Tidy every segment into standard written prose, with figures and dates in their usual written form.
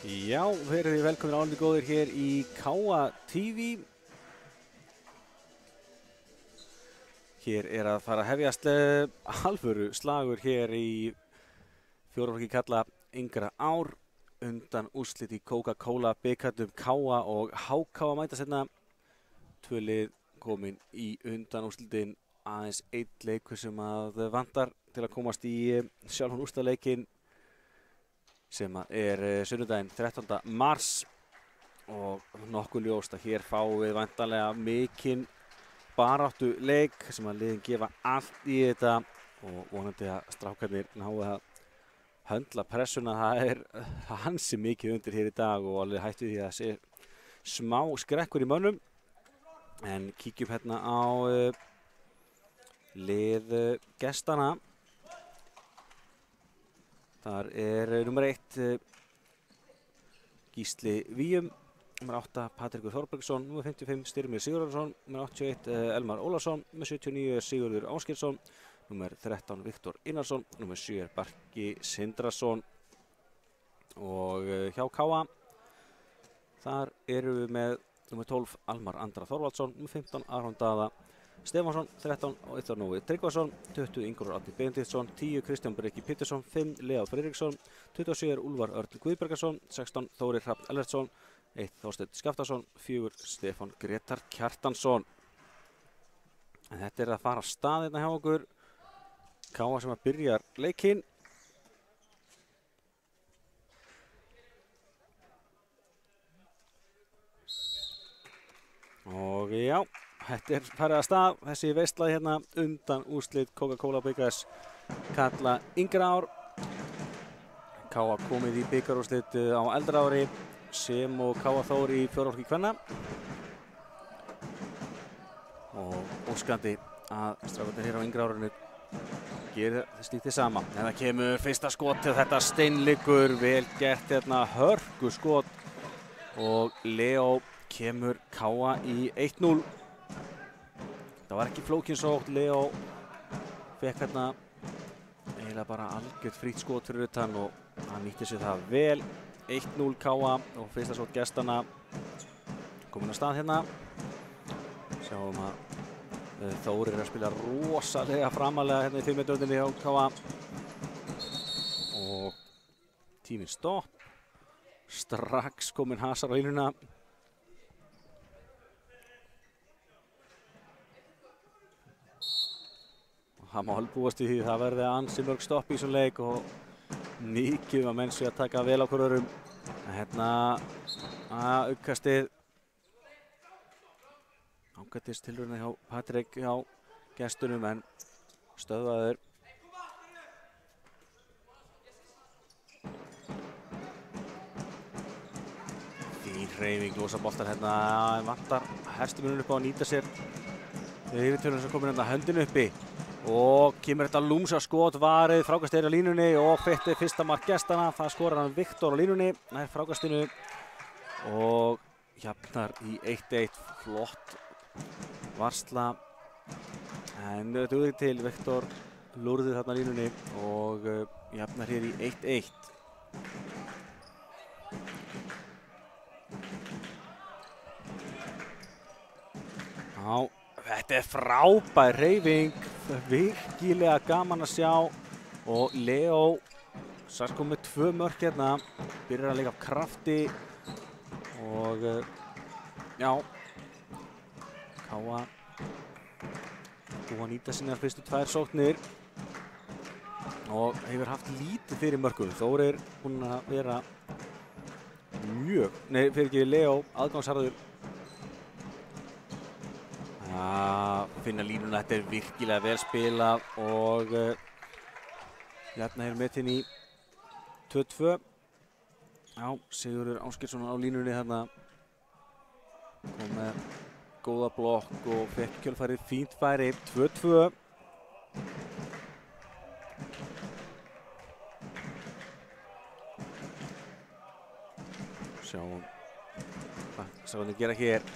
Já, verið þið velkomin álið góðir hér í Káa TV. Hér að fara að hefjast alvöru slagur hér í fjóraflokki karla yngra ár undan úrslit í Coca-Cola bikarnum. Káa og HK að mæta sérna. Tvö lið komin í undan úrslitin, aðeins einn leikur sem að vantar til að komast í sjálfan úrslitaleikinn sem er sunnudaginn 13. mars og nokkuð ljóst að hér fáum við væntanlega mikinn baráttu leik sem að liðin gefa allt í þetta og vonandi að strákarnir nái að höndla pressuna. Það er ansi mikið undir hér í dag og alveg hætt við því að það sé smá skrekkur í mönnum. En kíkjum hérna á lið gestana. Þar er nummer 1 Gísli Víum, nummer 8 Patrekur Þorbergsson, nummer 55 Styrmir Sigurðarsson, nummer 81 Elmar Ólafsson, nummer 79 Sigurður Ásgeirsson, nummer 13 Viktor Einarsson, nummer 7 Barki Sindrason. Og hjá Káa þar erum við með nummer 12 Almar Andra Þorvaldsson, nummer 15 Aron Daða Stefánsson, 13 Eithor Nói Tryggvason, 20 Ingólfur Árni Benediktsson, 10 Kristján Breki Pétursson, 5 Leó Friðriksson, 27 Úlfar Örn Guðbergarsson, 16 Þórir Hrafn Ellertsson, 1 Þorsteinn Skaftason, 4 Stefán Gretar Kjartansson. En þetta er að fara af stað hérna hjá okkur. Káa sem að byrja leikinn. Og já, þetta er farið að stað, þessi veisla hérna undan úrslit Coca-Cola bikars karla yngra ár. Káa komið í bikarúrslit á eldra ári sem og Káa Þór í fjóraflokki kvenna. Og óskandi að strákarnir hér á yngra árinu gera slíkt hið sama. En það kemur fyrsta skot til þetta steinliggur, vel gert hérna, hörku skot og Leó kemur Káa í 1-0. Það var ekki flókin sótt, Leó fekk hérna eiginlega bara algjört frítt skot fyrir utan og hann nýtti sér það vel. 1-0 Káa og fyrsta skot gestana komin á stað hérna. Sjáum að Þórir er að spila rosalega framalega hérna í 5 metrundinni hjá Káa. Og tíminn stopp. Strax komin hasar á línuna. Það má alveg búast í því, það verði ansi mörg stopp í þessum leik og mikið að menn sé að taka vel á hver öðrum. Hérna aukastið ágætistilraun hjá Patrik hjá gestunum en stöðvaður. Fín hreyfing, losa boltar hérna, vantar herstumunum upp á að nýta sér yfirtölunum sem komin hérna höndinu uppi. Og kemur þetta lúmsa skot, varið, frákastið er á línunni og fyrsta mark gestana. Það skorar hann Viktor á línunni, nær frákastinu og jafnar í 1-1. Flott varsla. En dugði til Viktor lúrði þarna á línunni og jafnar hér í 1-1. Já, þetta er frábær hreyfing, virkilega gaman að sjá og Leó sars kom með 2 mörk hérna, byrjar að leika af krafti og já, Káa búið að nýta sínar fyrstu 2 sóknir og hefur haft lítið fyrir mörkum. Þórir búinn að vera Leó aðgangsharður. Finna línuna, þetta er virkilega vel spilað og hérna er metin í 2-2. Já, Sigurður Ásgeirsson á línunni þarna kom með góða blokk og fekk kjölfarið fínt færi. 2-2. Sjáum hvað strákarnir gera hér.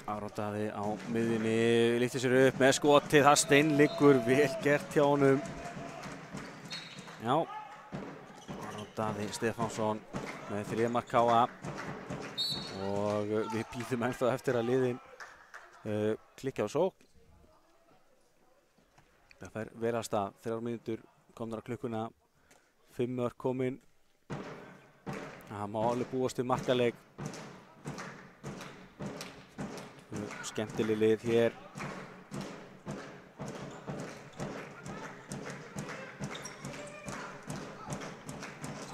Aron Daði á miðjunni, lyftir sér upp með skotið, það steinliggur, vel gert hjá honum. Já, Aron Daði Stefánsson með 3 mark KA og við bíðum ennþá eftir að liðin klikka á sókn. Það fær vel af stað, 3 mínútur komnar á klukkuna, 5 mörk komin. Það má alveg búast við markaleik. Skemmtileg lið hér.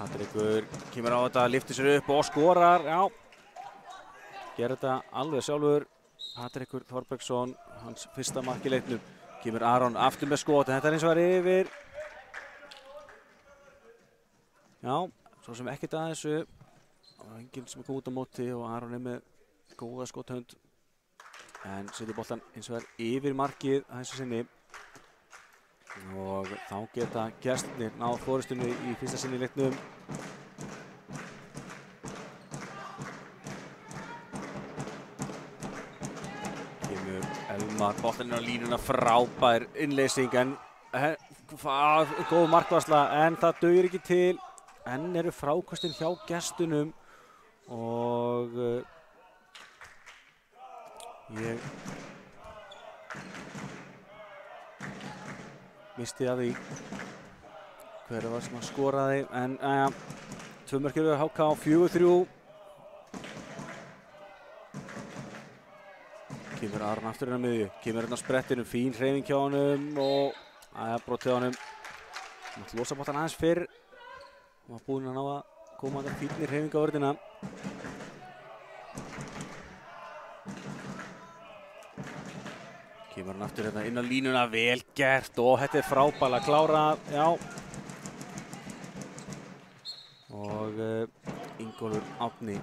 Patrekur kemur á þetta, lyftir sér upp og skorar, já. Gerir þetta alveg sjálfur. Patrekur Þorbergsson, hans fyrsta mark í leiknum. Kemur Aron aftur með skot, en þetta eins og yfir. Já, svo sem ekkert að þessu. Og enginn sem kom út á móti og Aron með góða skothönd. En setur boltan eins og yfir markið að þessu sinni. Og þá geta gestirnir náð forystunni í fyrsta sinni í leiknum. Kemur Elmar boltaninn á línuna, frábær innleysing en góð markvarsla en það dugir ekki til. Enn eru frákostin hjá gestunum og ég misti af því hver var sem að skoraði en 2 mörk eru HK, 4-3. Kemur Aron aftur inn á miðju, kemur hérna á sprettinu, fín hreyfing hjá honum og brotið á honum. Hann mátti losa boltan aðeins fyrr. Hann var búinn að ná að koma þetta fínni hreyfing á vörðina. Kemur hann aftur hérna inn á línuna, vel gert og þetta frábæla klárað, já. Og Ingólfur Árni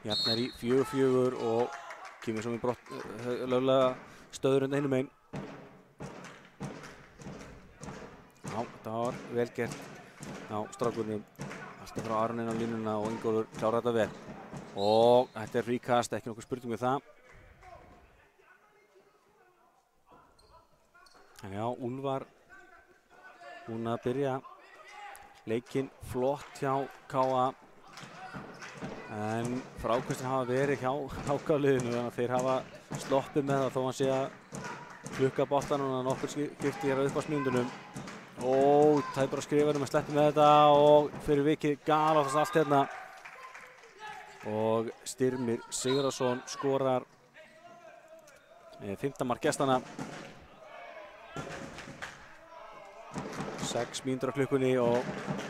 jafnar í 4-4 og kemur svo með löglega stöður undan hinum megin. Já, þetta var vel gert á strákunum. Alltaf frá Aron inn á línuna og Ingólfur klárar þetta vel. Og þetta fríkast, ekki nokkuð spurning við það. En já, Úlfar búinn að byrja leikinn flott hjá KA en frákvæmstin hafa verið hjá HK-liðinu þannig að þeir hafa sloppið með það þó hann sé að klukka boltan og nokkur skipti hér á uppáhaldsmínúndunum. Og tæpur að skrifa að sleppi með þetta og fyrir vikið galátast allt hérna. Og Styrmir Sigurðarson skorar 5. mark gestanna. 6 mínútur á klukkunni og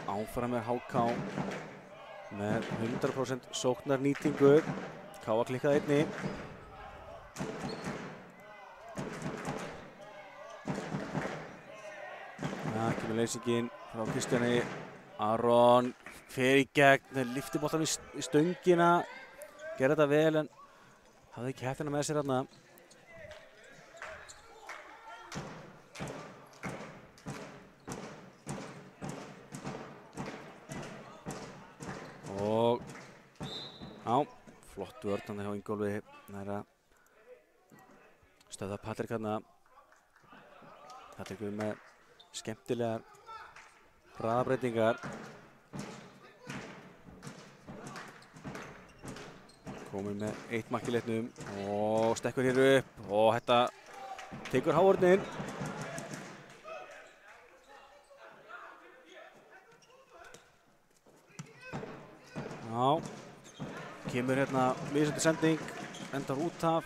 áfram er HK með 100% sóknarnýtingu. KA klikkað einni. Það kemur leysingin frá Kristjáni. Aron fer í gegn, lyftir boltan í stöngina. Gerði þetta vel en hafði ekki hægt með sér þarna. Og já, flott vörn hjá Ingólfi. Það er að stöðva Patrik þarna. Patrik með skemmtilegar hraðabreytingar. Komin með 1 mark í leiknum og stekkur hér upp og þetta tekur háorðnin. Já, kemur hérna misjandi sending, endar út af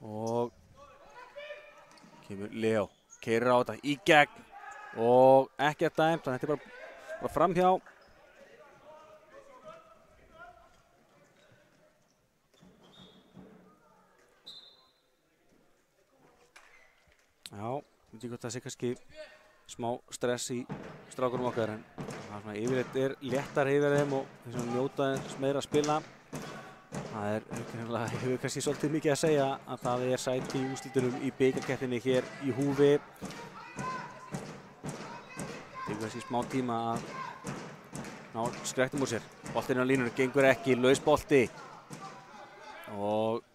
og kemur Leo, keyrir á þetta í gegn og ekkert dæmt, þannig að þetta er bara framhjá. Já, ég veit ekki hvort það sé kannski smá stress í strákunum okkar en það svona yfirleitt er léttar yfir þeim og þeir sem njóta meira að spila. Það hefur kannski svolítið mikið að segja að það er sæti í úrslitunum í bikarkeppninni hér í húfi. Það tekur kannski smá tíma að ná skrektum úr sér. Boltinn á línunni gengur ekki, laus bolti og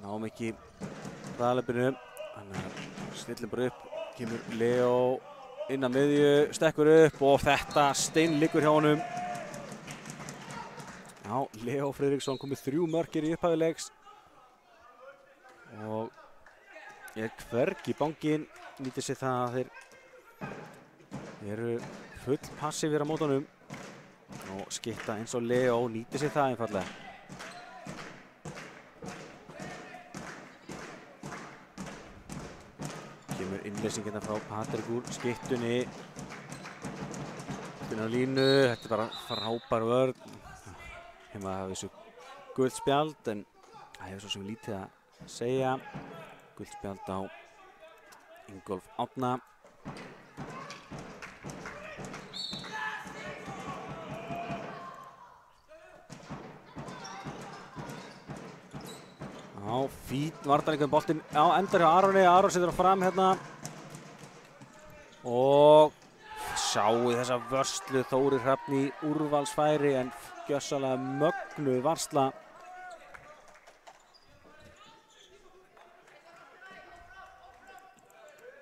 náum ekki hraðaleppinu. Þannig að stillum bara upp, kemur Leo inn að miðju, stekkur upp og þetta steinliggur hjá honum. Já, Leó Friðriksson komið 3 mörk í upphafi leiks og hvergi Banginn nýtir sér það að þeir eru full passífir á mótunum og Skitta eins og Leó nýtir sér það einfallega. Kemur innleysing hérna frá Patrik úr Skittunni. Á línu, þetta bara frábær vörn. Hérna hafa þessu gult spjald en það hefur svo sem lítið að segja. Gult spjald á Ingólf Árna. Já, fín varnarleikur með boltinn. Já, endar hjá Aroni. Aron setur hann fram hérna. Og sjáu þessa vörslu Þórir Hrafn í úrvalsfæri en gjörsamlega mögnuð varsla.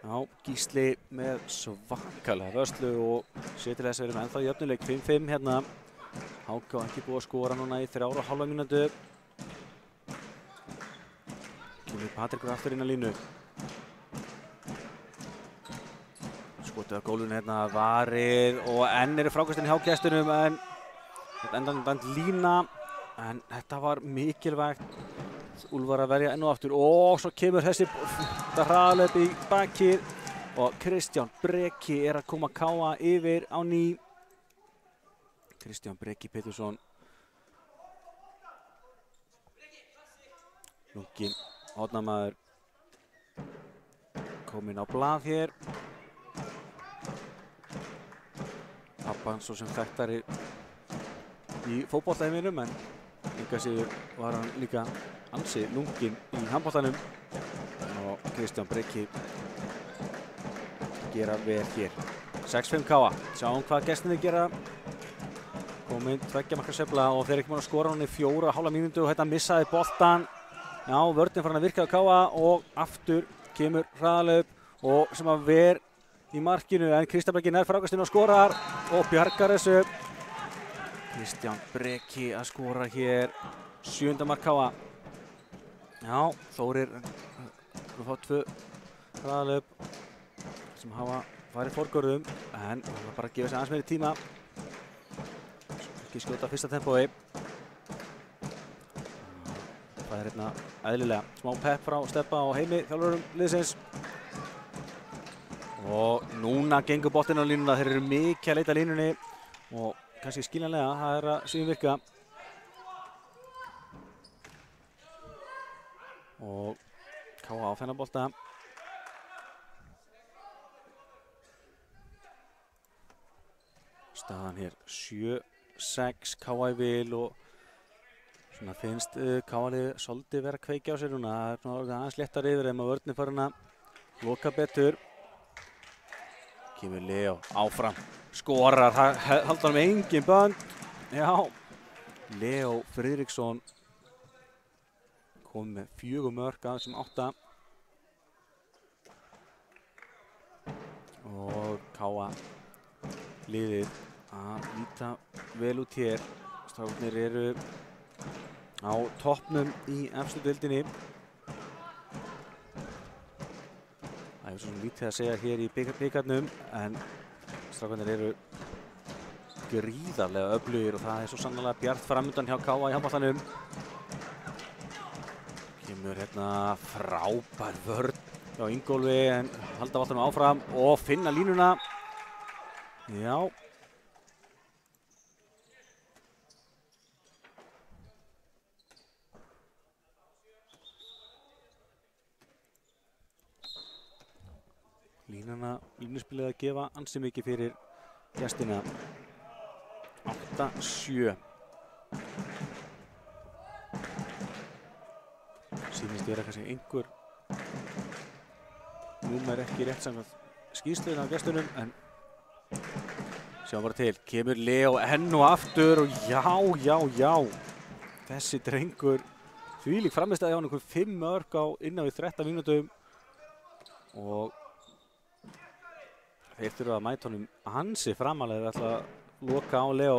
Já, Gísli með svakalega vörslu og sér til þess að við erum ennþá í jöfnuleik 5-5 hérna. HK ekki búið að skora núna í 3,5 mínútu. Kemur Patrikur aftur inn á línu. Skotið á gólfinu hérna, varið og enn eru frákastin hjá gestunum en endan lína en þetta var mikilvægt. Úlfar að verja enn og aftur og svo kemur þessi hraðalöp í bakið og Kristján Breki að koma KA yfir á ný. Kristján Breki Pétursson. Lunginn hornamaður kominn á blað hér. Pappan svo sem þekktari í fótboltaheiminum en enga síður var hann líka ansi lunginn í handboltanum og Kristján Breki gera vel hér. 6-5 KA. Sjáum hvað gestinni gera. Kominn 2 marka sveifla og þeir ekki múin að skora hann í 4,5 mínútu og þetta missaði boltan. Já, vörnin farin að virka á KA og aftur kemur hraðalöp og sem að ver í markinu en Kristján Breki nær frákastinu og skorar og bjargar þessu. Kristján Breki að skora hér 7. mark KA. Já, Þórir að fá 2 hraðalöp sem hafa farið forgörðum en það var bara að gefa sér aðeins meiri tíma. Ekki skjóta fyrsta tempói. Það er hérna eðlilega smá pepp frá Stebba og Heimi þjálfurum liðsins. Og núna gengur boltinn á línuna, þeir eru mikið að leita línunni og kannski skiljanlega, það er að svívirka. Og KA á þennan bolta. Staðan hér 7-6 KA í vil og svona finnst KA-liðið svolítið vera að kveikja á sér núna. Það er aðeins léttar yfir þeim að vörnin farin að loka betur. Kemur Leó áfram, skorar, halda hann með engin bönd. Já, Leó Friðriksson kom með 4 mörk af þessum 8. Og KA liðið að líta vel út hér. Strákarnir eru á toppnum í efstu deildinni. Það er svona lítið að segja hér í bikarnum en strákarnir eru gríðarlega öflugir og það er svo sannarlega bjart framundan hjá KA í handboltanum. Kemur hérna frábær vörn hjá Ingólfi en halda boltanum áfram og finna línuna. Já. Línuspilið að gefa ansi mikið fyrir gestina. 8-7. Sýnist vera kannski einhver númer ekki rétt samkvæmt skýrslunni á gestunum en sjáum bara til. Kemur Leó enn og aftur og já. Þessi drengur þvílík frammistaði á hann einhver 5 mörk á innan við 13 mínútum og þeir þurfa að mæta honum ansi framalega ef þeir ætla að loka á Leo.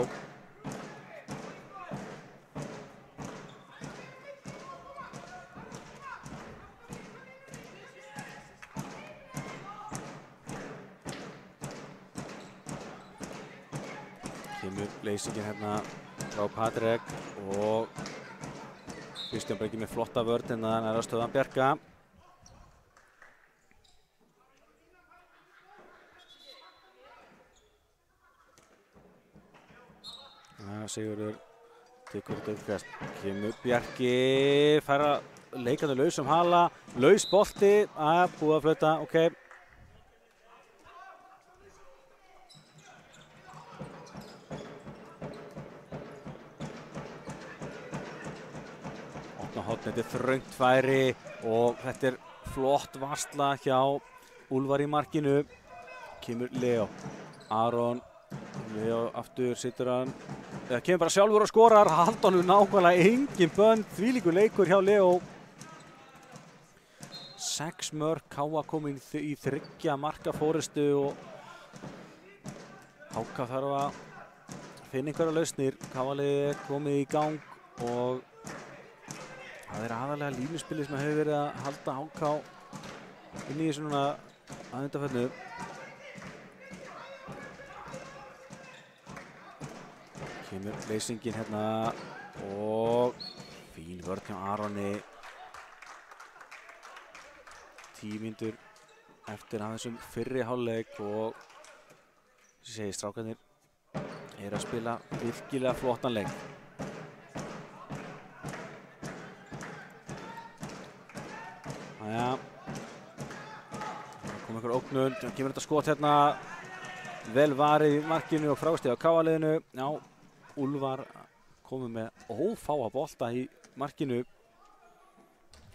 Kemur leysingin hérna frá Patrik og Kristján Breki með flotta vörn en það er að stöða Bjarka. Sigurður tekur þetta uppkast. Kemur Bjarki, fær að leika þau laus hala, laus bolti, búið að flauta, ok. Opna hornið, þröngt færi og þetta er flott varsla hjá Úlfar í markinu. Kemur Leo, Aron, Leo aftur, situr hann. Það kemur bara sjálfur og skorar, halda honum nákvæmlega engin bönd, þvílíkur leikur hjá Leo. 6 mörk, KA komin í 3 marka fórystu og HK þarf að finna einhverja lausnir. KA-liðið er komið í gang og það er aðalega línuspilið sem hefur verið að halda HK inn í þessu núna að undanförnu. Kemur leysingin hérna og fín vörn hjá Aroni. 10 mínútur eftir að þessum fyrri hálfleik og sem segir strákarnir eru að spila virkilega flottan leik. Jæja, það kom einhver ógnun, það kemur þetta skot hérna vel varið í markinu og frástið á KA-liðinu. Já, Úlfar komið með ófáa bolta í markinu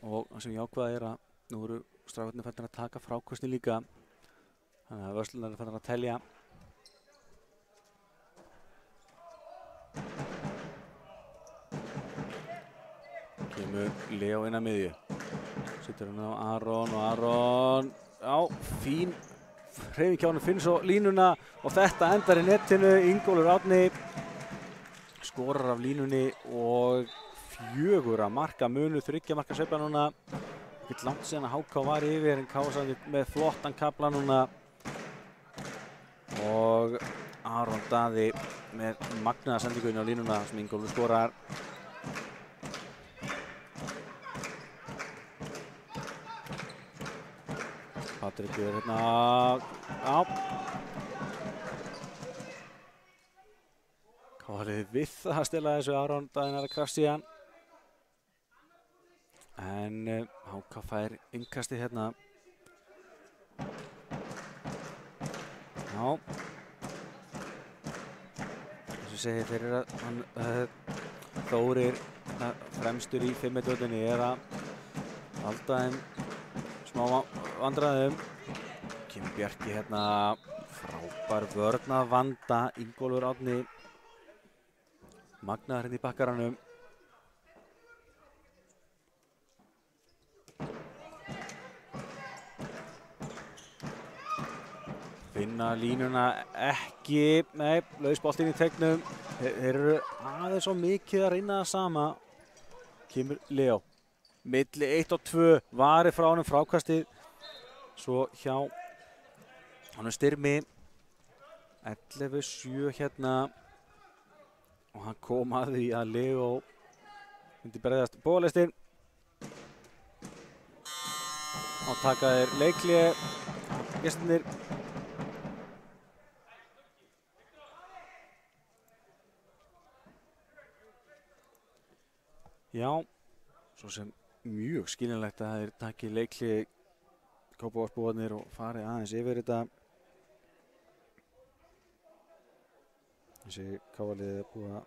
og það sem ég ákveða er að nú eru strákarnir fættir að taka frákostin líka, þannig að vörslunar er fættir að telja. Kemur Leo inn að miðju, setur hann á Aron og Aron, já, fín hreyfing hjá honum, finn svo línuna og þetta endar í netinu. Ingólfur Árni skorar af línunni og 4 marka munu, 3 marka sveifla núna. Ekkert langt síðan að HK var yfir en KA með flottan kafla núna og Aron Daði með magnaða sendingu inn á línuna sem Ingólfur skorar. Patrik er hérna, já. KA-liðið við það að stela þessu, Aron Daðinn er að krafsa í hann. En HK fær innkastið hérna. Já. Eins og segir þeir eru að Þórir fremstur í 5-metrunni er að halda þeim smá vandræðum. Kemur Bjarki hérna, frábær vörn að vanda. Ingólfur Árni magnaður hérna í bakkaranum. Finna línuna ekki, nei, lausboltinn í tegnum. Þeir eru aðeins svo mikið að reyna það sama. Kemur Leo, milli 1 og 2, varið frá honum frákastið. Svo hjá honum Styrmi, 11-7 hérna. Og hann kom að því að Leo myndi bregðast bóðalistinn. Og taka þeir leikhlé, gestirnir. Já, svo sem mjög skiljanlegt að þeir taki leikhlé Kópavogsbúarnir og fari aðeins yfir þetta. Þessi KA-liðið er búið að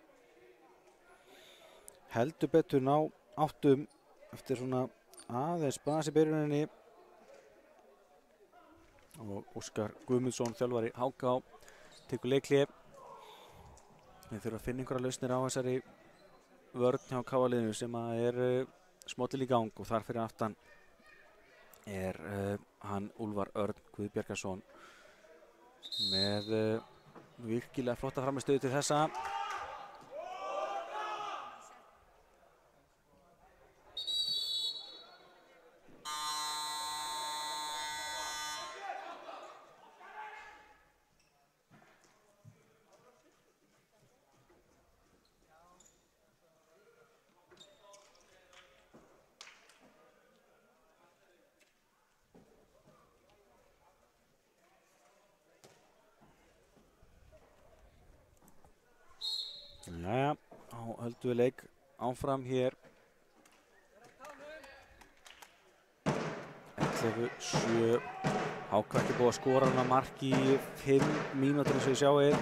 heldur betur ná áttum eftir svona aðeins bras í byrjuninni. Og Óskar Guðmundsson, þjálfari HK, tekur leikhlé. Þeir þurfa að finna einhverja lausnir á þessari vörn hjá KA-liðinu sem er smollilega í gang og þar fyrir aftan er hann Úlfar Örn Guðbjargason. með virkilega flotta framistöðu til þessa. Jæja, þá höldum við leik áfram hér. 11-7. HK ekki búið að skora hana mark í 5 mínútur eins og ég sjáið.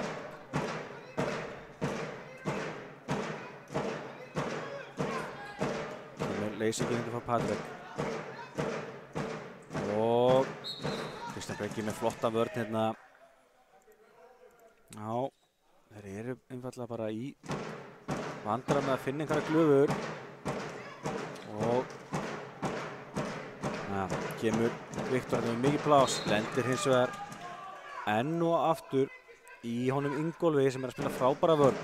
Leysingin hindi frá Patrik. Og Kristján Breki með flotta vörn hérna. Já, þeir eru einfallega bara í vandræðum með að finna einhverja glufur. Og kemur Viktor með mikið plás, lendir hins vegar enn og aftur í honum Ingólfi sem er að spila frábæra vörn.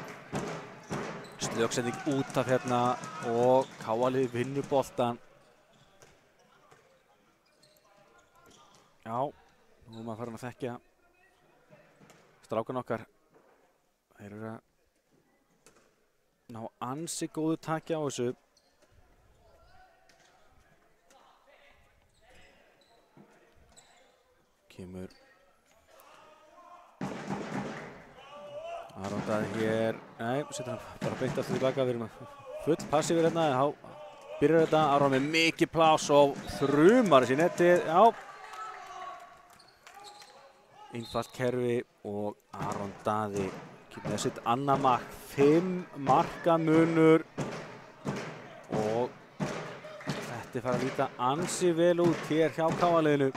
Slöksending út af hérna og KA-liðið vinnur boltan. Já, nú er maður farin að þekkja strákan okkar. Þeir eru að ná ansi góðu taki á þessu. Kemur Aron Daði hér, nei, setur hann bara beint aftur tilbaka, við erum full passífir hérna, þá byrjar þetta, Aron með mikið plás og þrumar þessi netið, já. Einfalt kerfi og Aron Daði kemur með sitt annað mark, 5 marka munur og þetta fara að líta ansi vel út hér hjá KA-liðinu.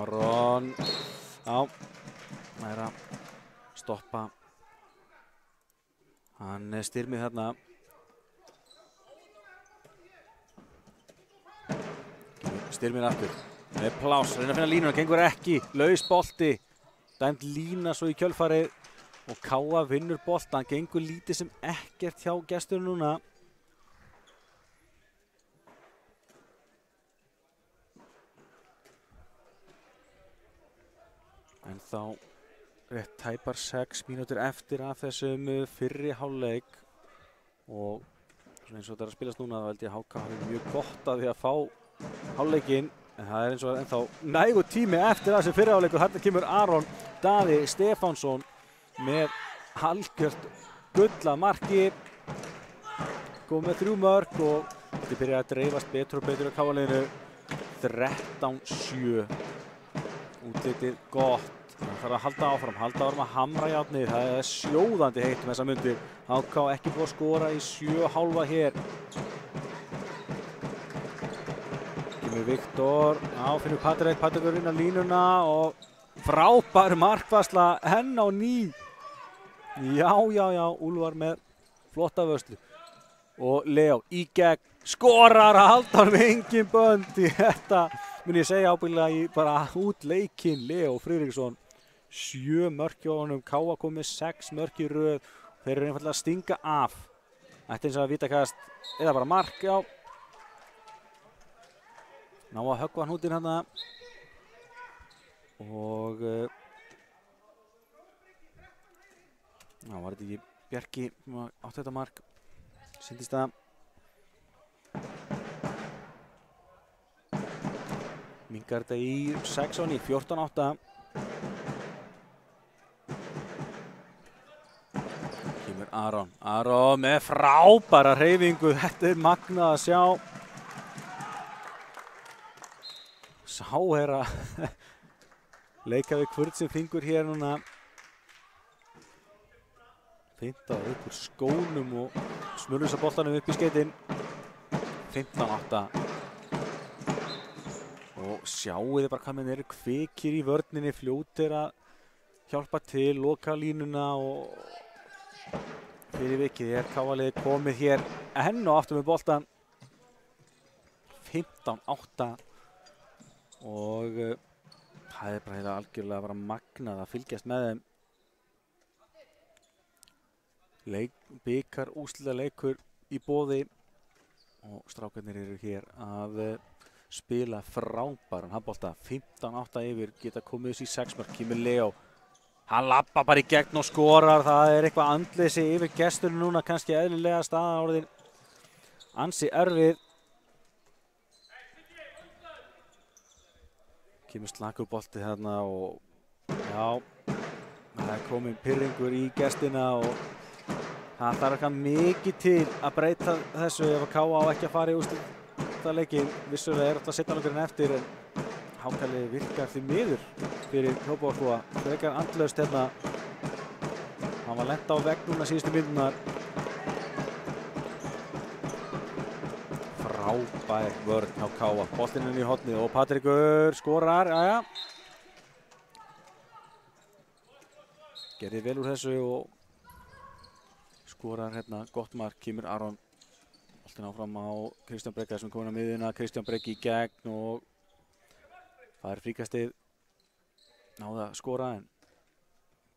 Aron, já, það er að stoppa hann Styrmið þarna. Styrmið aftur með plás, reyna að finna línuna, gengur ekki, laus bolti, dæmt lína svo í kjölfarið og KA vinnur boltan, gengur lítið sem ekkert hjá gesturinn núna. En þá rétt tæpar 6 mínútur eftir af þessum fyrri hálfleik og eins og þetta er að spilast núna þá held ég að HK hafi mjög gott af því að fá hálfleikinn en það er eins og ennþá nægur tími eftir þessi fyrri hálfleik og þarna kemur Aron Daði Stefánsson með algjört gulla marki, kom með 3 mörk og þetta byrjar að dreifast betur og betur á KA-liðinu. 13-7. Útlitið gott, það þarf að halda áfram að hamra járnið, það er sjóðandi heitt með þessa mundir. HK ekki búið að skora í 7,5 hér. Kemur Viktor, já finnur Patrik inn á línuna og frábær markvarsla henn á ný. Já, Úlfar með flotta vörslu. Og Leo í gegn, skorar að halda hann með engin bönd í þetta. Mun ég segja ábyggilega í bara út leikinn Leo Friðriksson. 7 mörk hjá honum, KA kom með 6 mörk í röð. Þeir eru einfallega að stinga af. Ætti eins að vítakast eða bara mark, já. Ná að höggva hnútinn hérna. Og já, var þetta ekki Bjarki sem átti þetta mark. Sýndist það. Mingar þetta í 6-9, 14-8. Kemur Aron með frábæra hreyfingu, þetta er magnað að sjá. Sá er að leika við hvort sem fingur hér núna. Finta upp úr skónum og smurlusa boltanum upp í skeytin. 15-8. Og sjáuði bara hvað menn eru kvikir í vörninni, fljótir að hjálpa til, loka línuna og fyrir vikið er KA-liðið komið hér enn og aftur með boltan. 15-8. og það bara heila algjörlega bara magnað að fylgjast með þeim. Bikar úrslita leikur í boði og strákarnir eru hér að spila frábæran handbolta. 15-8 yfir, geta komið þessi í 6 mörk. Kimi Leo, hann labba bara í gegn og skorar. Það er eitthvað andleysi yfir gesturinn núna, kannski eðlilega staðan orðin ansi erfið. Kimi slakur bolti þarna og já, það er komin pirringur í gestina og það þarf eitthvað mikið til að breyta þessu ef að KA á ekki að fara í úrslitaleikinn. Vissulega er alltaf seinna leikurinn eftir en HK-liðið virkar því miður fyrir Kópavogsbúa. Frekar andlaust hérna. Hann var lent á vegg núna síðustu mínúturnar. Frábær vörn hjá KA. Boltinn inn í hornið og Patrikur skorar. Jæja. Gerði vel úr þessu og skorar hérna gott mark. Kimur Aron boltinn áfram á Kristján Breki sem komin á miðjuna. Kristján Breki í gegn og það er fríkastið. Náði að skora en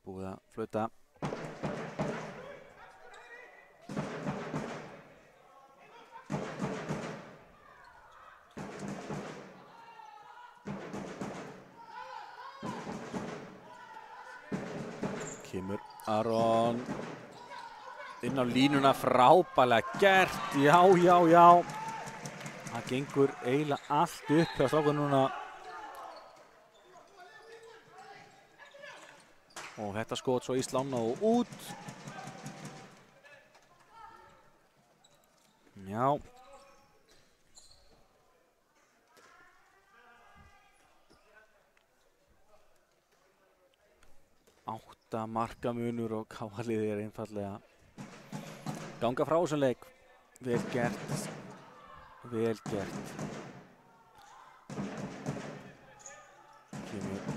búið að flauta. Kimur Aron inn á línuna, frábærlega gert, já. Það gengur eiginlega allt upp hjá strákunum núna. Og þetta skot svo í slána og út. Já. Átta markamunur og KA-liðið er einfaldlega ganga frá þessum leik. Vel gert. Vel gert. Kemur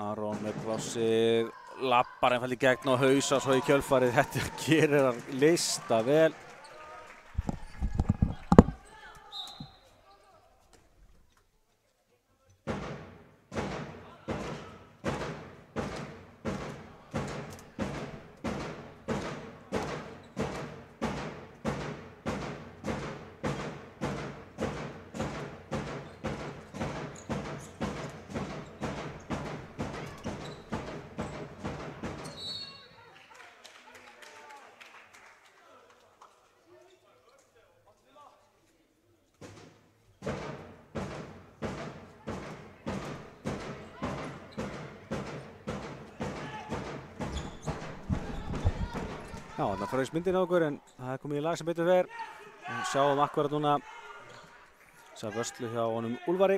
Aron með plássið, lappar einfaldi gegn og hausa svo í kjölfarið. Þetta gerir hann lista vel. Já, þarna fraus myndin á okkur en það er komið í lag sem betur fer. Við sjáum akkurat núna þessa vörslu hjá honum Úlfari.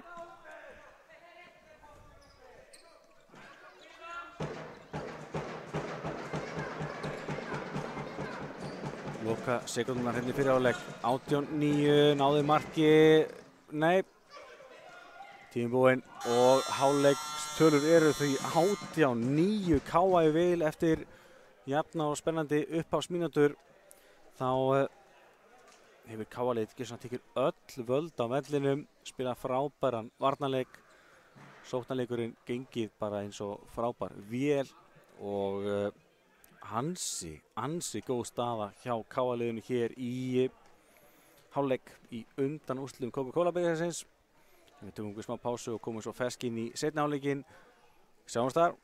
Loka sekúndunar hérna í fyrri hálfleik. 18-9, náði marki, nei, tíminn búinn og hálfleikstölur eru því 18-9. KA í vil eftir jafna og spennandi upphafsmínútur. Þá hefur KA-liðið tekið öll völd á vellinum, spilað frábæran varnarleik. Sóknarleikurinn gengið bara eins og frábær vél og ansi góð staða hjá KA-liðinu hér í hálfleik í undanúrslitum Coca-Cola-bikarsins. Við tökum smá pásu og komum svo fersk inn í seinni hálfleikinn. Sjáumst þar.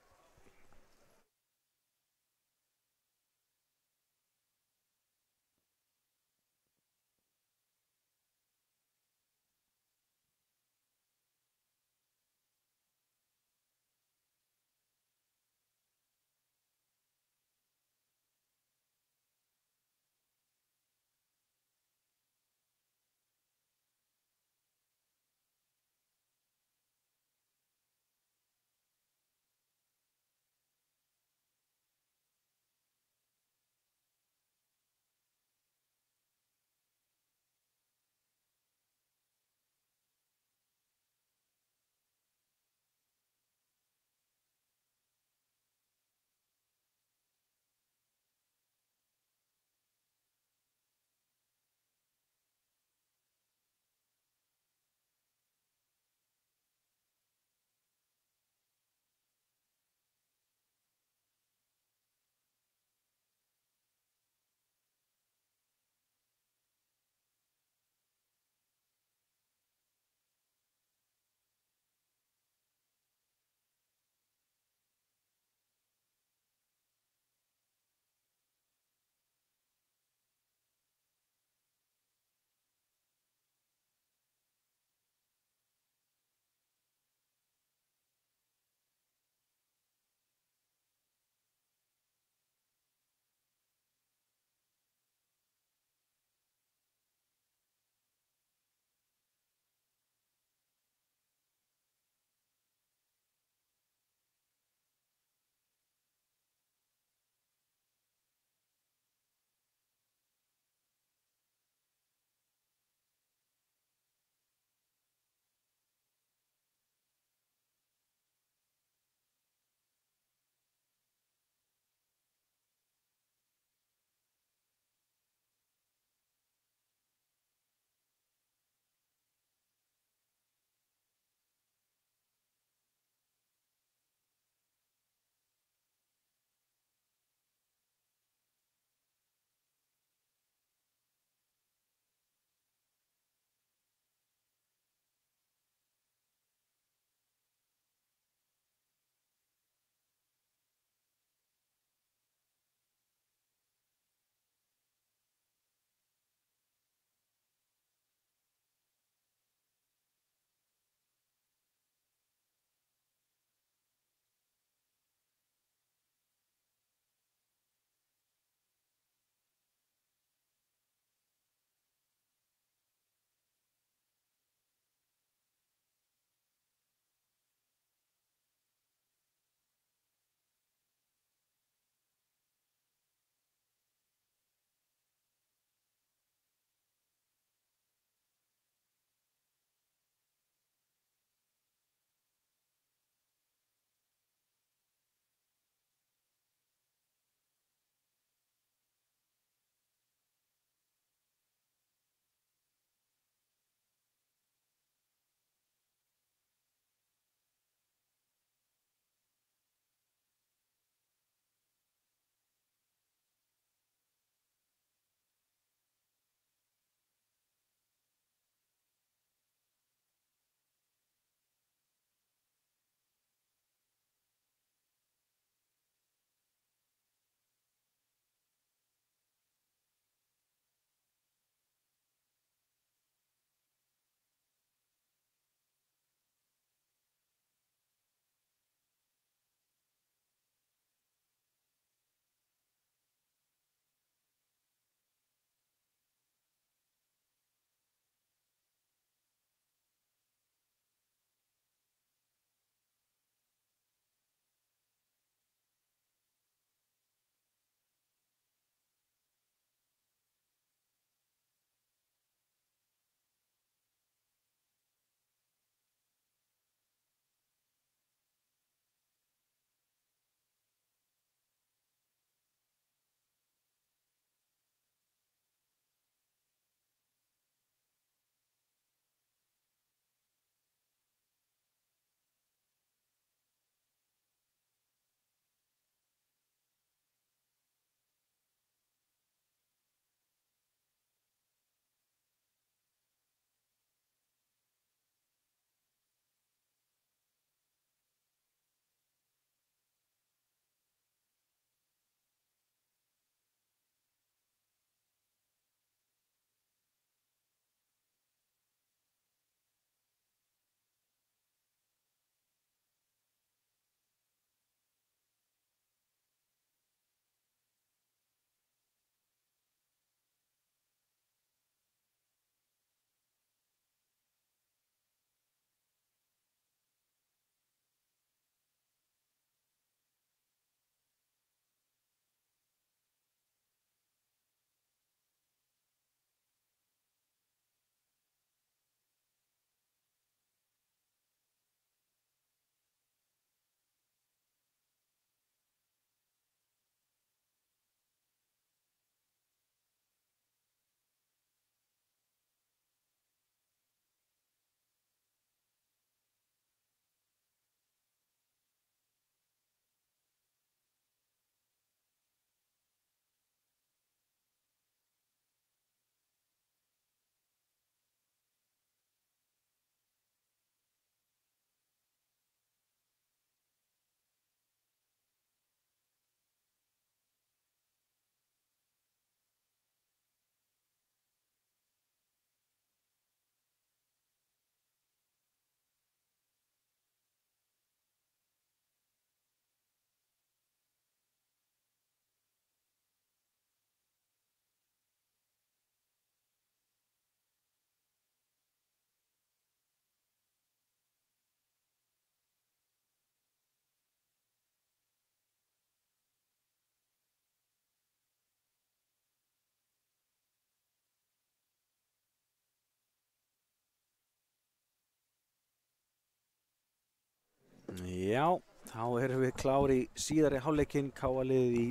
Já, þá erum við klári í síðari hálfleikinn. KA-liðið í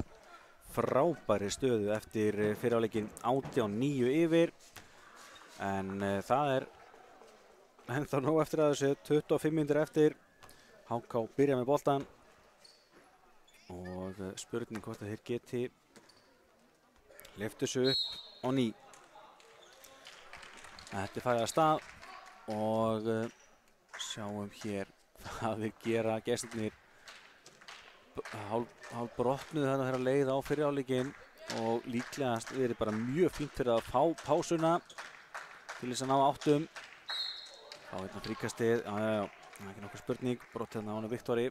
frábæri stöðu eftir fyrri hálfleikinn 18-9 yfir. En það er ennþá nóg eftir að þessu, 25 mínútur eftir. HK byrja með boltan og spurning hvort að þeir geti lyft þessu upp á ný. Þetta er farið að stað og sjáum hér hvað þeir gera. Gestirnir hálf brotnuð þarna þegar að leiða á fyrri hálfleikinn og líklegast verið bara mjög fínt fyrir að fá pásuna til þess að ná áttum. Þá hérna fríkastið, það er ekki nokkuð spurning, brott hérna á hana Viktori.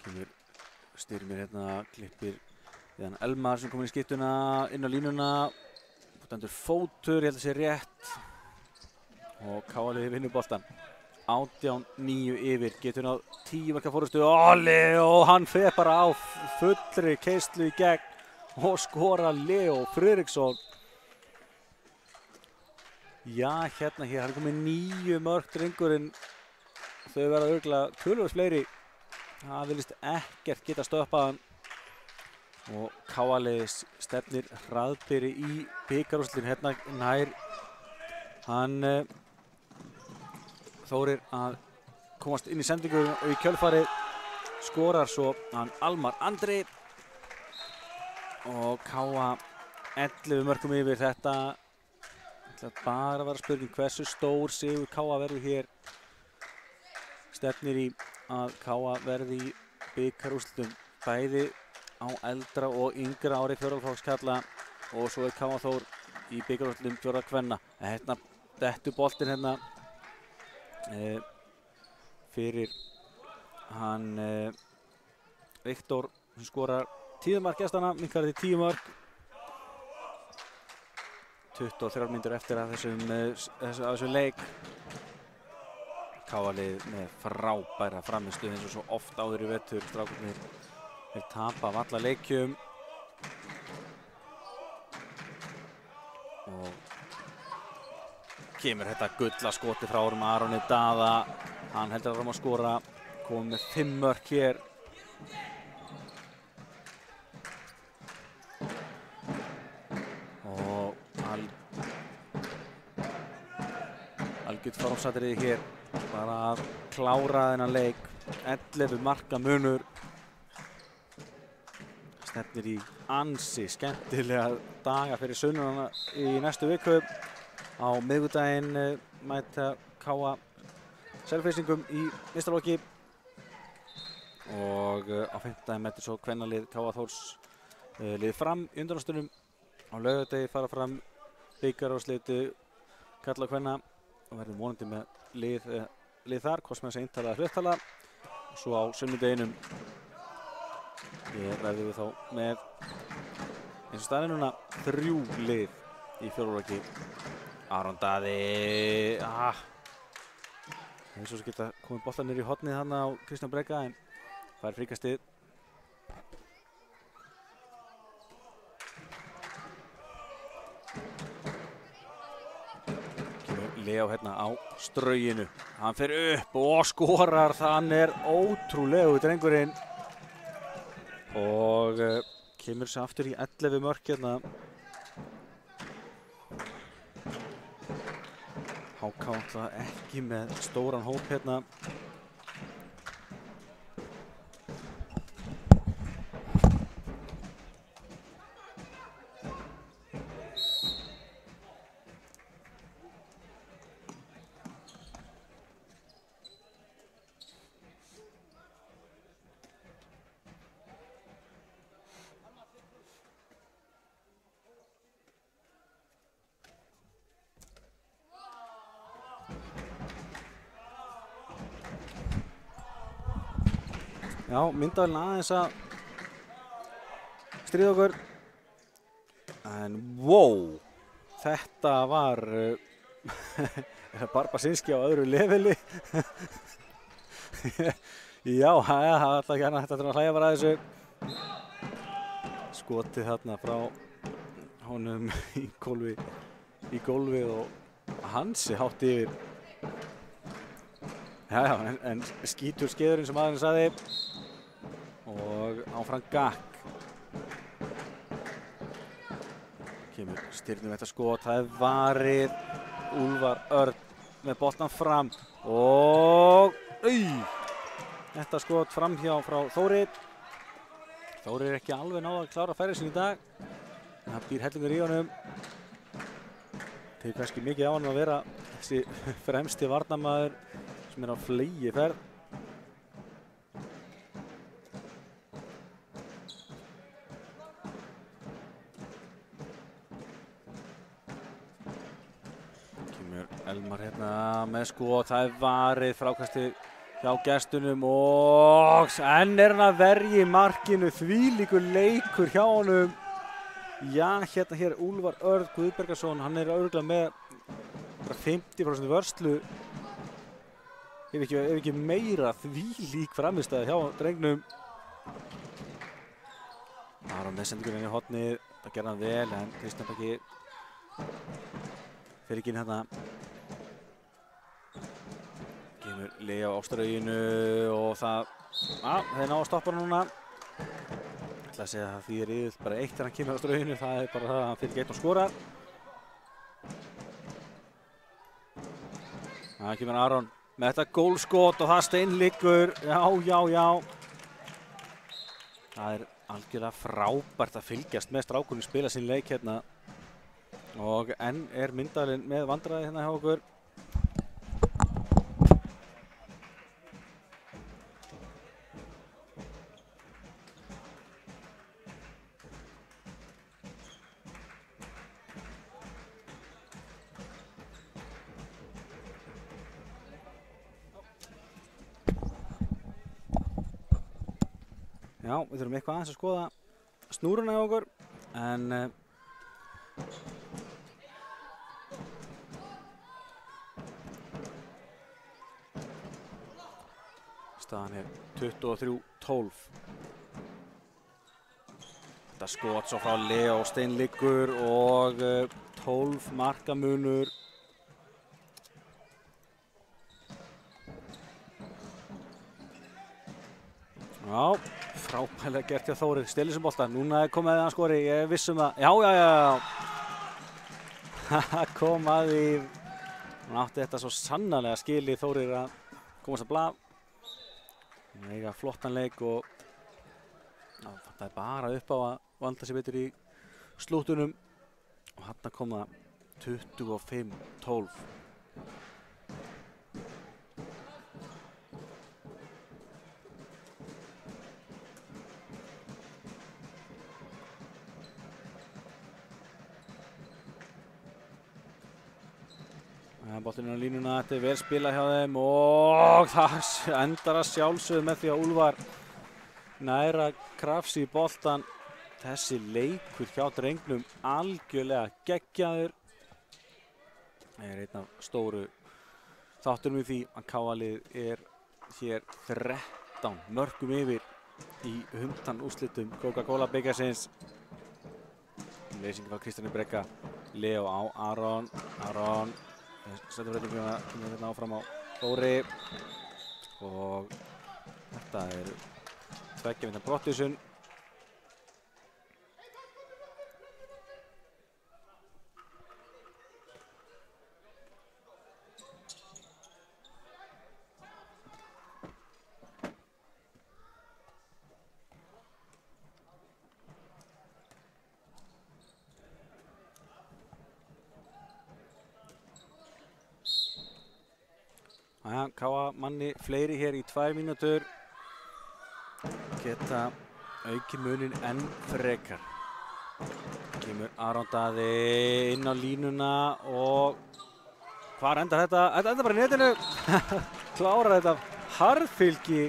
Kemur Styrmir hérna, klippir Þann Elmar sem komur í skiptuna inn á línuna. Stendur fótur, ég held að sé rétt. Og KA-liðið vinnur boltan. 18-9 yfir, getur náð 10 marka fórustu. Leo, hann fer bara á fullri keislu í gegn og skora Leo Friðriksson. Já, hérna hér, hann er komið 9 mörk drengurinn. Þau verða örugglega töluvert fleiri. Það virðist ekkert geta stoppað hann. Og KA-liðið stefnir hraðbyri í bikarúrslitin. Hérna nær hann Þórir að komast inn í sendingu og í kjölfarið skorar svo hann Almar Andri og KA 11 mörkum yfir. Þetta ætla bara að vera spurning hversu stór sigur KA verður hér. Stefnir í að KA verði í bikarúrslitum bæði á eldra og yngra ári fjórðungsflokkskarla og svo er KA Þór í bikarúrslitum fjórða kvenna. Hérna dettur boltinn hérna fyrir hann Viktor sem skorar 10 mark gestanna, minnkar því 10 mark. 23 mínútur eftir að þessum leik. KA-liðið með frábæra frammistöðu eins og svo oft áður í vetur. Strákarnir þeir tapa af alla leikjum og kemur þetta gullaskoti frá Aroni Daða. Hann heldur áfram að skora, komið með 5 mörk hér. Og algjört formsatriði hér, bara að klára þennan leik. 11 marka munur. Stefnir í ansi skemmtilega daga fyrir sunnuna í næstu viku. Á miðvikudaginn mæta KA Selfyssingum í meistaraflokki og á fimmtudaginn mætir svo kvennalið KA Þórs lið Fram í undanúrslitunum. Á laugardegi fara fram bikarúrslit karla og kvenna og verðum vonandi með lið þar, hvort sem þessi eintala eða hlutala. Og svo á sunnudeginum verðum við þá með eins og staðinn núna 3 lið í fjórðungsflokki. Aron Daði, eins og svo geta komið boltar niður í hornið þarna á Kristján Breka en það er fríkastið. Kemur Leo hérna á strauginu, hann fer upp og skorar, hann er ótrúlegu drengurinn og kemur sér aftur í 11 mörk hérna. HK alltaf ekki með stóran hóp hérna. Já, myndavélina aðeins að stríða okkur. En wow, þetta var Barbasinski á öðru leveli. Já, það er alltaf ekki annað, þetta er að hlæja bara að þessu. Skotið þarna frá honum í gólfið og Hansi hátt yfir. Já, en skítur skeiðurinn sem aðeins sagði og áfram Gakk. Kemur Styrnum þetta skot, það varið. Úlfar Örn með boltan fram og þetta skot framhjá frá Þóri. Þóri ekki alveg náð að klára færið sinni í dag. En það býr hellingur í honum. Tegur kannski mikið á hann að vera þessi fremsti varnarmaður sem á fleygiferð. Kemur Elmar hérna með skot, það varið frákastið hjá gestunum og enn hann að verja í markinu, þvílíkur leikur hjá honum. Já, hérna hér Úlfar Örn Guðbergason, hann örugglega með 50% vörslu. Ef ekki meira, þvílík framistæði hjá drengnum. Aron með sendingurinn í hornið, það gerði hann vel en Kristján Baki fer ekki inn hérna. Kemur Lea á Ástarauginu og þeir ná að stoppa hann núna. Ég ætla að segja að því yfir bara eitt þegar hann kemur á Ástarauginu, það bara það að hann fyrir geitt og skorar. Það kemur Aron með þetta gólskot og það steinliggur. Já. Það algjörlega frábært að fylgjast með strákunum spila sín leik hérna. Og enn myndalinn með vandræði hérna hjá okkur. Já, við þurfum eitthvað aðeins að skoða snúruna hjá okkur, en staðan 23-12. Þetta skot svo frá Leo steinliggur og 12 markamunur. Já. Frábælega gert hjá Þóri, stelur sem bolta. Núna komið að hann skori, ég vissum það. Já. Það kom að því. Hann átti þetta svo sannarlega skilið Þórir að komast að blað. Hann eiga flottan leik og það bara upp á að vanda sig betur í slúttunum. Og hann kom það 25-12. Boltinn á línuna, þetta vel spilað hjá þeim og það endar að sjálfsögðu með því að Úlfar næra krafsi í boltan. Þessi leikur hjá drengnum algjörlega geggjaður. Það einn af stóru þáttunum í því að KA-lið hér 13 mörkum yfir í undanúrslitum Coca-Cola bikarsins. Leysing frá Kristjáni Brekka, Leo á Aron. Setjumbreytinguna kemur hérna áfram á Þóri og þetta tveggja vinna brottvísun. KA manni fleiri hér í 2 mínútur geta auki munin enn frekar. Kemur Aron Daði inn á línuna og hvar endar þetta? Þetta endar bara í netinu. Klárar þetta harðfylgi,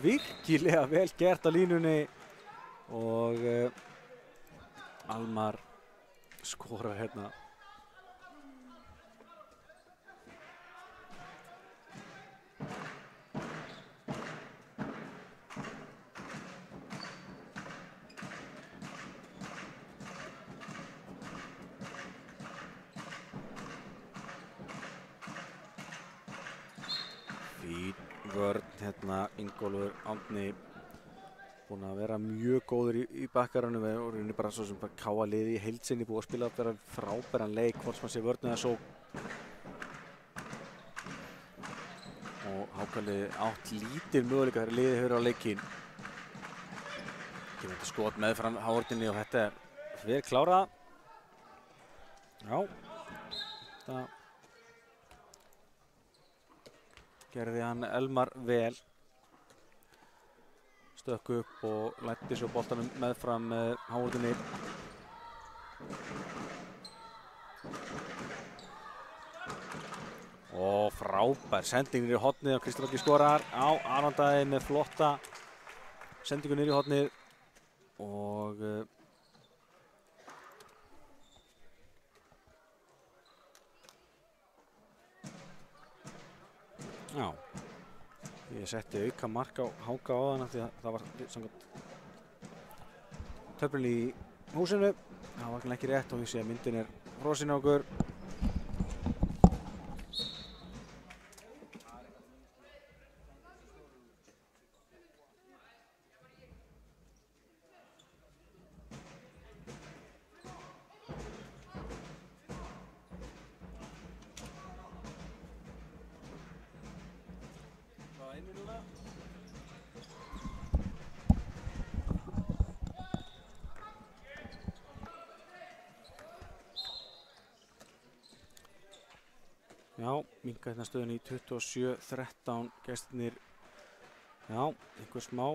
virkilega vel gert á línunni og Almar skorar hérna. vörn hérna. Ingólfur Árni búinn að vera mjög góður í bakkaranum og rauninni bara svo sem bara káa liði í heild sinni, búið að spila bara frábæran leik hvort sem sé vörn eða sókn. Og HK-liði átt lítil möguleika þegar liðið hefur á leikinn. Kemur þetta skot meðfram hárninni og þetta er vel klárað. Já, þetta gerði hann Elmar vel. Stökk upp og lætti svo boltanum meðfram með hárninni. Og frábær sending niður í hornið og Kristján Bjarki skorar á Aron Daði með flotta sendingu niður í hornið og já, ég setti auka mark á HK áðan því að það var samkvæmt töflun í húsinu. Það var ekki rétt og ég sé að myndin er frosin á okkur. Já, minnka hérna stöðun í 27-13 gestirnir. Já, einhver smá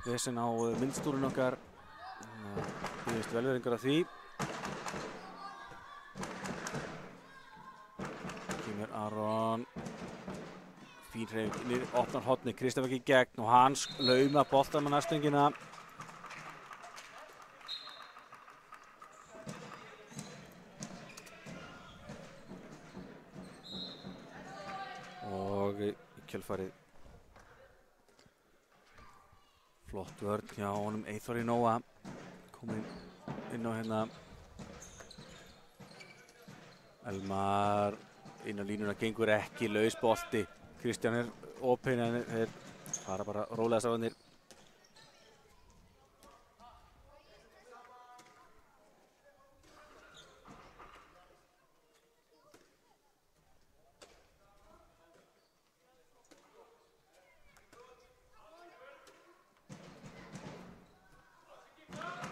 vesen á myndstúrun okkar. Býðist velveringar af því. Kemur Aron. Fín hreyfing niður, opnar hornið, Kristján Bjarki í gegn og hann lauma boltann með nærstöngina. Og í kjölfarið flott vörn hjá honum Eyþóri Nóa kominn inn á hérna. Elmar inn á línuna, gengur ekki, laus bolti. Kristján er opinn en þeir fara bara rólega sáðanir.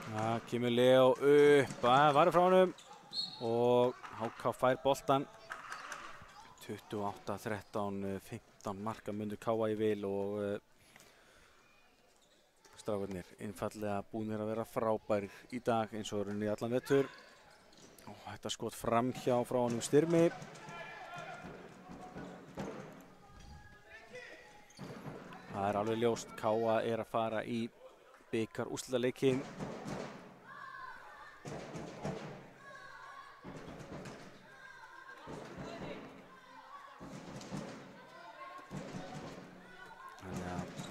Það kemur Leo upp, varur frá honum og HK fær boltan. 28-13, 15 marka mundur KA í vil og strákarnir einfallega búnir að vera frábærir í dag eins og runni allan vettur. Og þetta skot framhjá frá honum Styrmi. Það er alveg ljóst, KA er að fara í bikarúrslitaleikinn.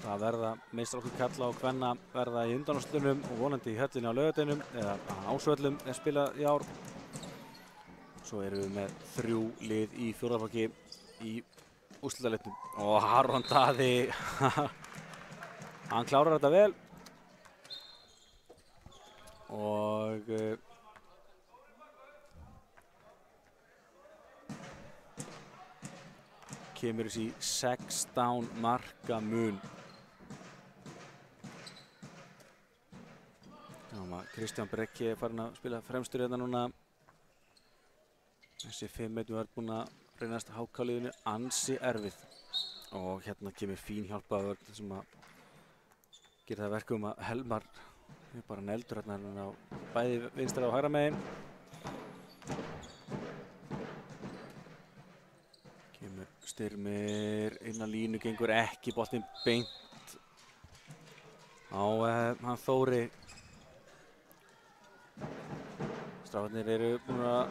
Það verða meistaraflokkur karla og kvenna verða í undanúrslitunum og vonandi í höllinni á Laugardeinum eða Ásvöllum er spilað í ár. Svo erum við með 3 lið í fjórða flokki í úrslitaleiknum og Aron Daði hann klárar þetta vel og kemur þessi 16 marka mun. Kristján Bjarki er farin að spila fremstur hérna núna. Þessi 5 metum er búin að reynast HK-liðinu ansi erfið. Og hérna kemur fín hjálpaðvörn sem að gera það verkum að Helmar er bara neldur hérna á bæði vinstra og hægra megin. Kemur Styrmir inn á línu, gengur ekki, boltinn beint á hann Þóri. Strákarnir eru búin að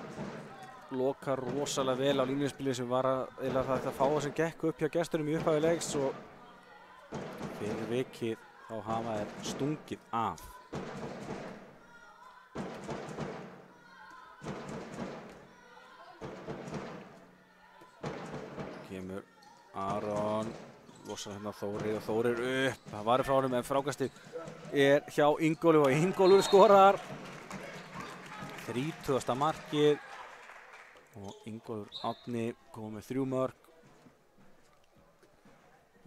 loka rosalega vel á línuspili sem var að það fá það sem gekk upp hjá gestunum í upphafi leiks og fyrir vikið þá hafa þeir stungið af. Kemur Aron losar hérna Þórir og Þórir upp. Það var frá honum en frákastið hjá Ingólfur og Ingólfur skorar 30. markið og Ingólfur Árni kom með 3 mörk.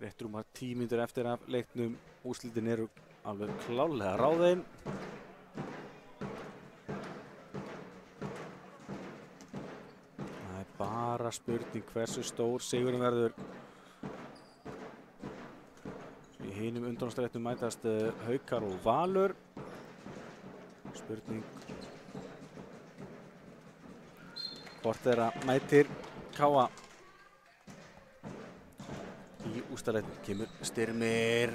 Rétt rúmar 10 mínútur eftir af leiknum. Úrslitin eru alveg klárlega ráðin. Það er bara spurning hversu stór sigurinn verður. Í hinum undanúrslitakeppninni mætast Haukar og Valur. Spurning hvort þeirra mætir KA. Í úrslitakeppninni kemur Styrmir.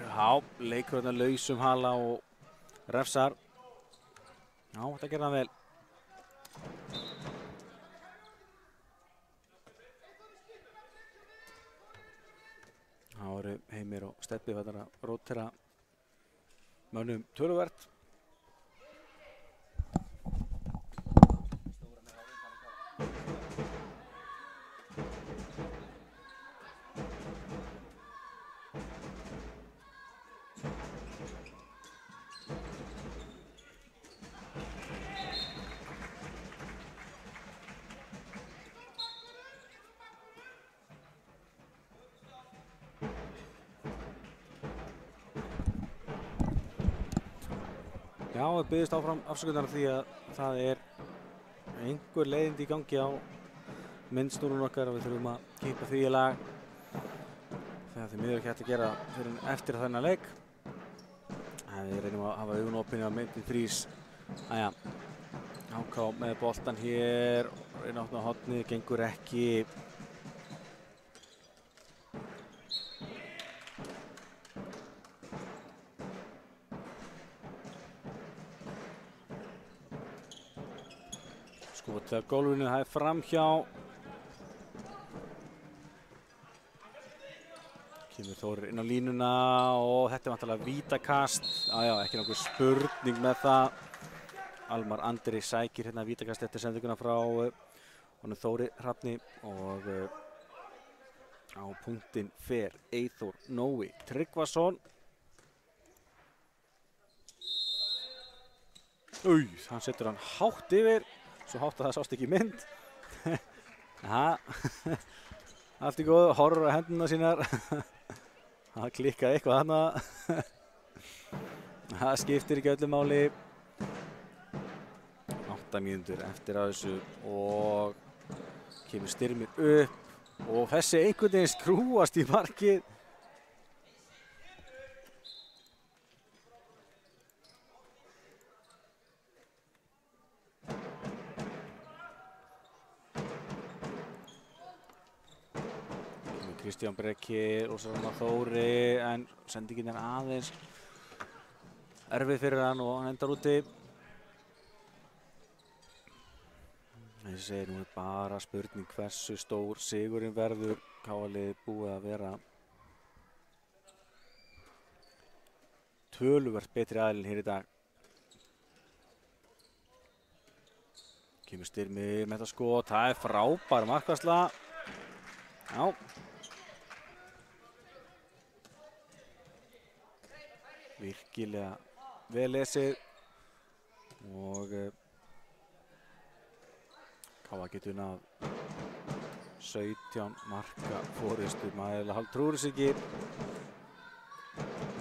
Leikur þarna lausum hala og refsar. Þetta gerði hann vel. Það voru Heimir og Stebbi að rótera mönnum töluvert. Já, það byggðist áfram afsökunar því að það er einhver leiðindi í gangi á myndsnúrun okkar og við þurfum að kippa því í lag. Þegar því miður ekki hægt að gera fyrir eftir þennan leik. Við reynum að hafa augun opin á myndin frís. HK með boltan hér, reyna að opna hornið, gengur ekki. Skotið af gólfinu, það er framhjá. Kemur Þórir inn á línuna og þetta er vantarlega vítakast. Ekki nokkuð spurning með það. Almar Andri sækir hérna vítakast eftir sendinguna frá honum Þóri Hrafni og á punktinn fer Eyþór Nói Tryggvason. Hann setur hann hátt yfir. Svo hátt að það sást ekki í mynd. Allt í góðu, horfur á hendurna sínar. Það klikkaði eitthvað þarna. Það skiptir ekki öllu máli. 8 mínútur eftir að þessu og kemur Styrmir upp og þessi einhvern veginn skrúast í markið. Kristján Breki og svo Þóri en sendingin er aðeins erfið fyrir hann og hann endar úti. Ég segi nú er bara spurning hversu stór sigurinn verður. KA-liðið búið að vera töluvert betri aðilinn hér í dag. Kemur Styrmir með þetta skot, það er frábær markvarsla. Virkilega vel lesið og KA getur náð 17 marka forystu. Maður trúir þessu ekki.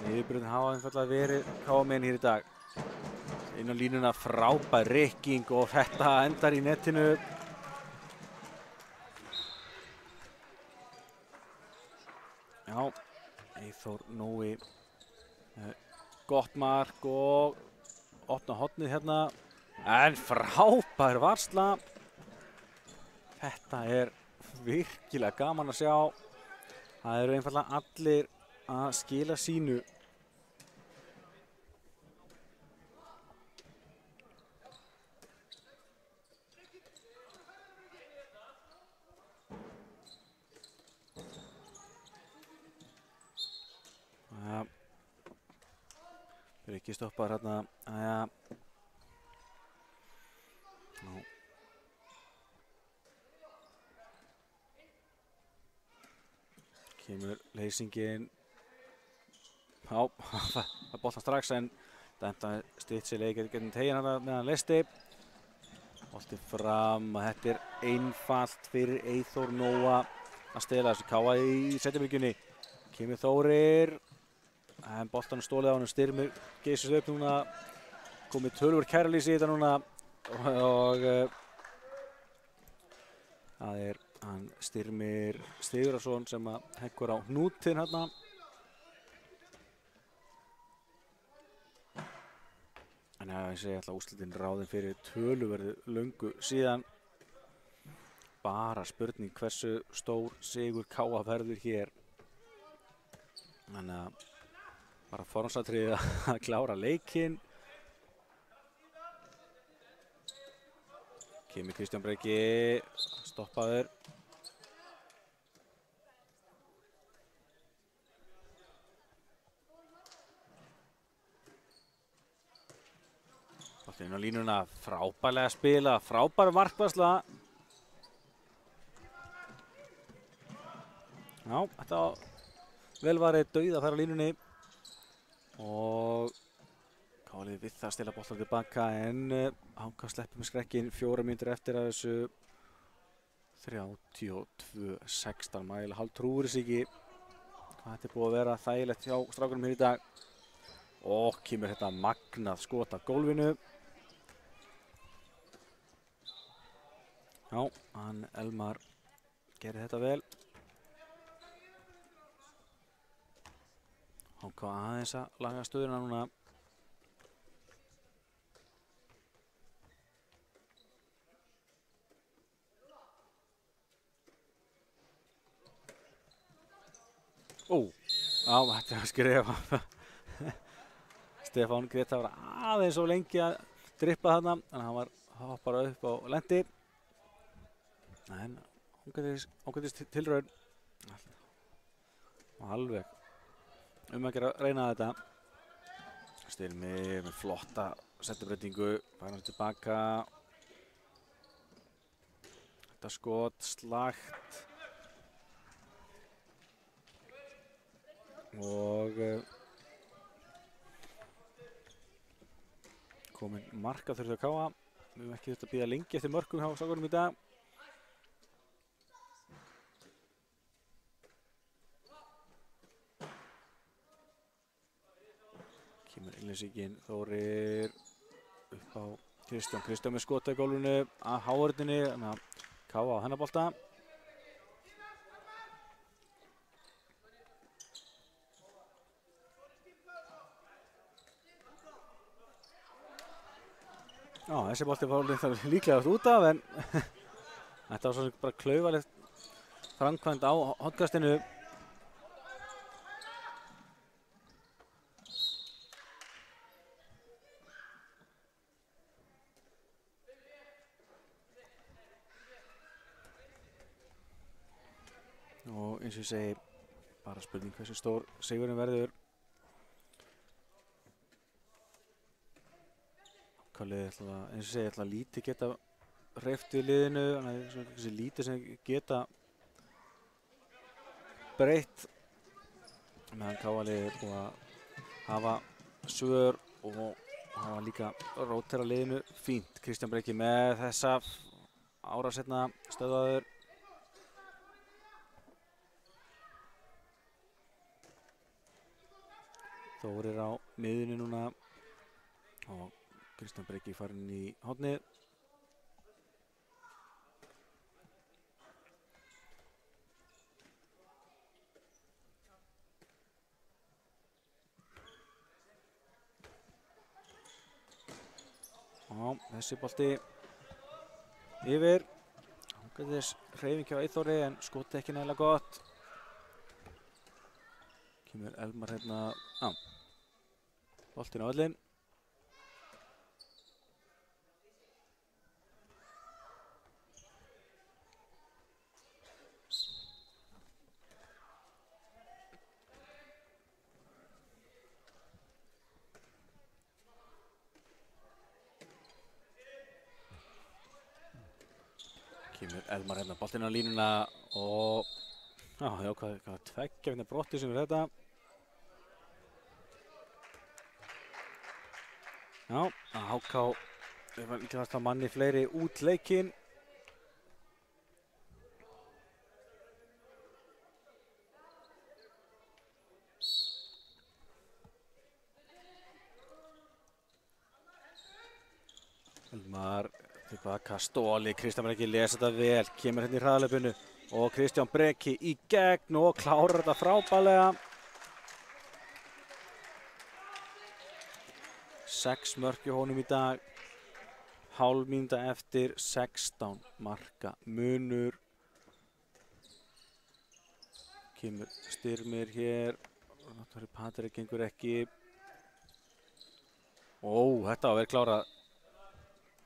Niðurbröðin hafa einfaldlega verið KA-menn hér í dag. Inn á línuna frábær rykking og þetta endar í netinu. Eyþór Nói. Gott mark og opna hornið hérna. En frábær varsla. Þetta er virkilega gaman að sjá. Það eru einfaldlega allir að skila sínu. Það er ekki stoppað hérna. Kemur leysingin. Já, það boltan strax en þetta stytt sér leikir getum tegin hana meðan leysti. Bolti fram og þetta er einfalt fyrir Eyþór Nóa að stela þessu. Káa í setjabyrgjunni. Kemur Þórir. En boltan stólið á hann styrmir geysist upp núna. Komið tölvur kæralýs í þetta núna. Og það er hann Styrmir Sigurðarson sem að heggur á hnútinn hérna. En ég segi alltaf úrslitin ráðin fyrir töluverðu löngu síðan. Bara spurning hversu stór sigur Káa verður hér. Þannig að bara formsatriði að klára leikinn. Kemur Kristján Breki, stoppaður. Boltinn á línuna, frábærlega spila, frábær markvarsla. Já, þetta vel varið dauð að fara á línunni. Og Káli við það að stila boltan tilbaka en Háka sleppur með skrekkin 4 mínútur eftir að þessu 32-16. Mægilega hálf trúir þess ekki hvað þetta er búið að vera þægilegt hjá strákunum hér í dag. Og kemur þetta magnað skot af gólfinu. Já, hann Elmar gerir þetta vel. Háka aðeins að laga stöðuna núna. Já, þetta er að skrifa. Stefán Greta var aðeins of lengi að drippa þarna, en hann var hoppar upp á lendi. En ágætis tilraun. Og alveg að gera reyna þetta. Styrmir með flotta settubreytingu, fær hann tilbaka. Þetta skot, slagt. Og komin marka þurfti að Káa. Við höfum ekki þurft að bíða lengi eftir mörkum hjá strákunum í dag. Kemur innleysingin, Þórir upp á Kristján. Kristján með skota í gólfinu að háörðinni, þannig að Káa á hennar bolta. Já, þessi bolti fór líklega út af, en þetta var svo bara klaufalegt framkvæmd á hotgastinu. Og eins og ég segi, bara spurning hversu stór sigurinn verður. Eins og segja, ætla lítið geta hreyft við liðinu, þannig að þessi lítið sem geta breytt. Meðan Káa-liðið er búið að hafa svör og hafa líka rótera liðinu fínt. Kristján Breki með þessa áráseinna stöðvaður. Þórir á miðjunni núna og Kristján Breki farin í hornið. Já, þessi bolti yfir. Ágætis hreyfing hjá Eyþóri en skotið ekki nægilega gott. Kemur Elmar hérna. Já, boltinn á völlinn. Kemur Elmar hérna, boltinn á línuna og Já, hvað tveggja vinna brotti sem er þetta. Já, HK var líklegast að manni fleiri út leikinn. Elmar tilbaka, Stóli, Kristján var ekki að lesa þetta vel, kemur hérna í hraðaleipinu og Kristján Breki í gegn og klárar þetta frábærlega. 6 mörk hjá honum í dag, hálf mínúta eftir, 16 marka munur. Kemur Styrmir hér, Patrik gengur ekki. Ó, þetta var verið klárað.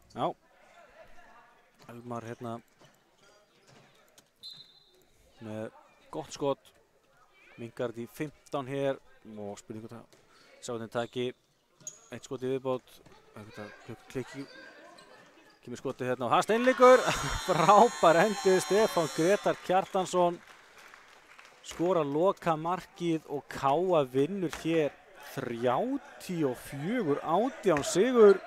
Já, Elmar hérna með gott skot, minkar þetta í 15 hér og spurningu það, sá þetta taki, eitt skot í viðbót, klikki, kemur skotið hérna og það steinleikur, frábær hendi, Stefán Gretar Kjartansson skora loka markið og KA vinnur hér 34-18 sigur.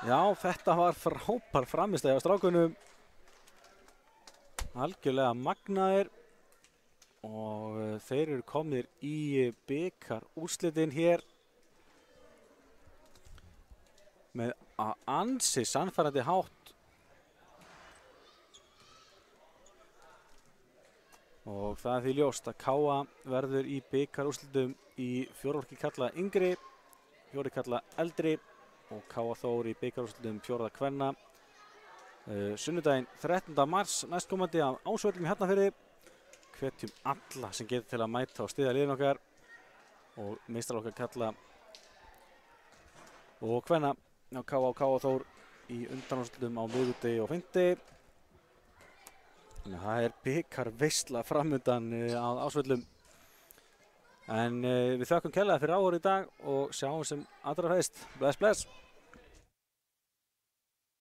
Já, þetta var frábær framistæði á strákunum, algjörlega magnaðir og þeir eru komnir í bikarúrslitin hér með ansi sannfærandi hátt og það er því ljóst að KA verður í bikarúrslitum í fjórðaflokki karla yngri, fjórði karla eldri og KA Þór í bikarúrslitum fjórða kvenna. Sunnudaginn 13. mars næstkomandi á Ásvöllum í Hafnarfirði. Hvetjum alla sem getur til að mæta og styðja liðin okkar og meistaraflokka karla og kvenna á KA og KA Þór í undanúrslitum á miðvikudegi og fimmtudegi. Þannig að það er bikarveisla framundan á Ásvöllum. En við þökkum kærlega fyrir áhorf í dag og sjáum sem allra fyrst. Bless, bless!